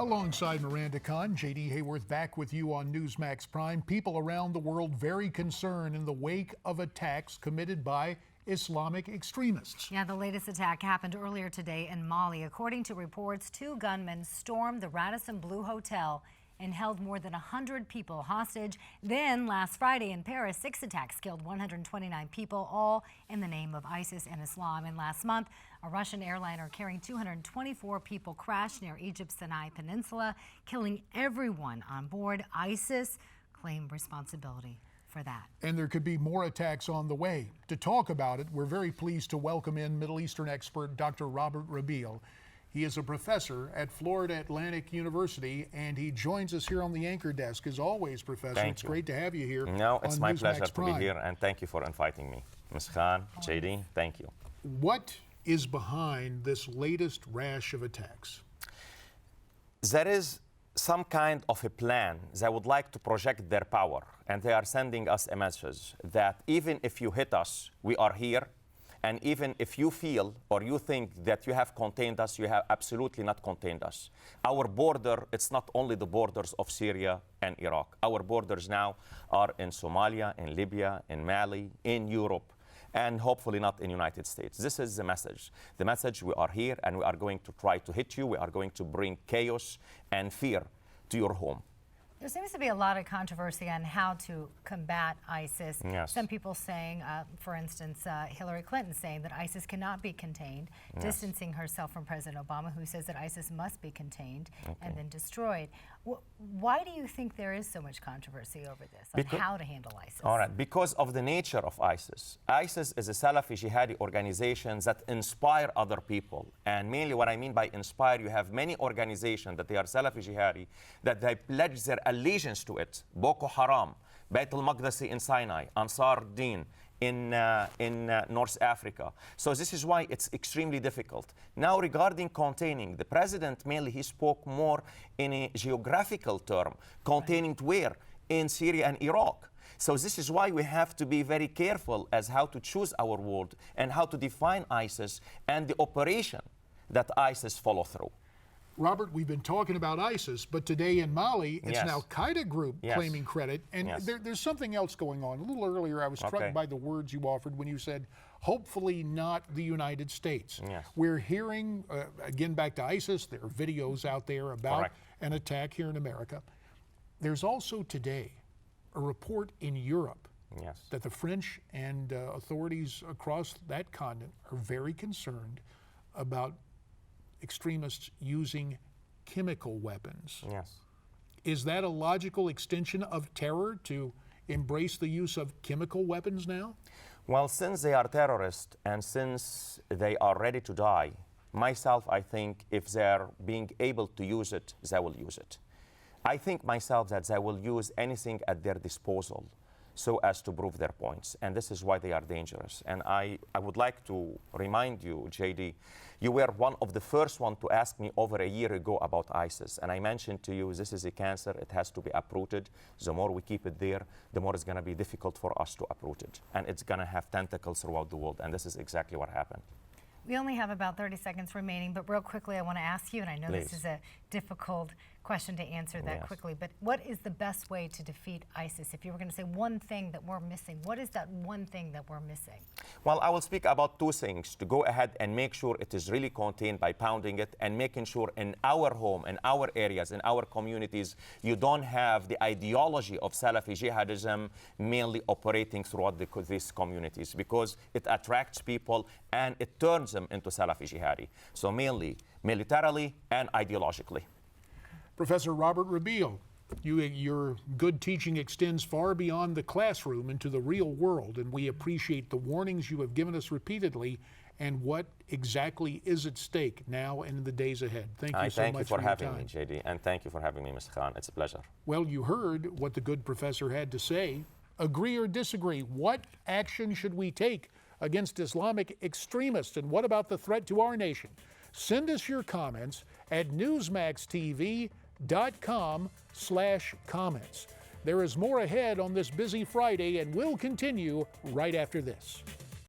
Alongside Miranda Khan, J.D. Hayworth back with you on Newsmax Prime. People around the world very concerned in the wake of attacks committed by Islamic extremists. Yeah, the latest attack happened earlier today in Mali. According to reports, two gunmen stormed the Radisson Blu Hotel and held more than 100 people hostage. Then last Friday in Paris, 6 attacks killed 129 people, all in the name of ISIS and Islam. And last month, a Russian airliner carrying 224 people crashed near Egypt's Sinai Peninsula, killing everyone on board. ISIS claimed responsibility for that. And there could be more attacks on the way. To talk about it, we're very pleased to welcome in Middle Eastern expert Dr. Rabil. He is a professor at Florida Atlantic University, and he joins us here on the anchor desk. As always, Professor, it's great to have you here. No, it's my pleasure Prime. to be here, and thank you for inviting me. Ms. Khan, JD, thank you. What is behind this latest rash of attacks? There is some kind of a plan. They would like to project their power, and they are sending us a message that even if you hit us, we are here. And even if you feel or you think that you have contained us, you have absolutely not contained us. Our border, it's not only the borders of Syria and Iraq. Our borders now are in Somalia, in Libya, in Mali, in Europe, and hopefully not in the United States. This is the message. The message: we are here and we are going to try to hit you. We are going to bring chaos and fear to your home. There seems to be a lot of controversy on how to combat ISIS. Yes. Some people saying, for instance, Hillary Clinton saying that ISIS cannot be contained, yes, distancing herself from President Obama, who says that ISIS must be contained and then destroyed. Why do you think there is so much controversy over this, on how to handle ISIS? All right, because of the nature of ISIS. ISIS is a Salafi jihadi organization that inspire other people. And mainly what I mean by inspire, you have many organizations that they are Salafi jihadi, that they pledge their allegiance to it. Boko Haram, Beit al-Maqdisi in Sinai, Ansar Din in North Africa. So this is why it's extremely difficult. Now regarding containing, the president mainly he spoke more in a geographical term, containing where? In Syria and Iraq. So this is why we have to be very careful as how to choose our word and how to define ISIS and the operation that ISIS follow through. Robert, we've been talking about ISIS, but today in Mali, it's yes, an Al-Qaeda group yes, claiming credit. And yes, there's something else going on. A little earlier, I was struck by the words you offered when you said, hopefully not the United States. Yes. We're hearing, again, back to ISIS, there are videos out there about an attack here in America. There's also today a report in Europe yes, that the French and authorities across that continent are very concerned about extremists using chemical weapons. yes. Is that a logical extension of terror to embrace the use of chemical weapons now? Well, since they are terrorists and since they are ready to die, myself, I think if they're being able to use it, they will use it. I think myself that they will use anything at their disposal so as to prove their points. And this is why they are dangerous. And I would like to remind you, JD, you were one of the first one to ask me over a year ago about ISIS. And I mentioned to you, this is a cancer, it has to be uprooted. The more we keep it there, the more it's gonna be difficult for us to uproot it. And it's gonna have tentacles throughout the world. And this is exactly what happened. We only have about 30 seconds remaining, but real quickly I want to ask you, and I know this is a difficult question to answer that quickly, but what is the best way to defeat ISIS? If you were going to say one thing that we're missing, what is that one thing that we're missing? Well, I will speak about two things: to go ahead and make sure it is really contained by pounding it, and making sure in our home, in our areas, in our communities, you don't have the ideology of Salafi jihadism mainly operating throughout these communities, because it attracts people and it turns them into Salafi jihadi. So mainly militarily and ideologically. Professor Robert Rabil, your good teaching extends far beyond the classroom into the real world, and we appreciate the warnings you have given us repeatedly and what exactly is at stake now and in the days ahead. Thank you so much for your time. Thank you for having me, JD, and thank you for having me, Mr. Khan. It's a pleasure. Well, you heard what the good professor had to say. Agree or disagree? What action should we take against Islamic extremists, and what about the threat to our nation? Send us your comments at newsmaxtv.com/comments. There is more ahead on this busy Friday, and we'll continue right after this.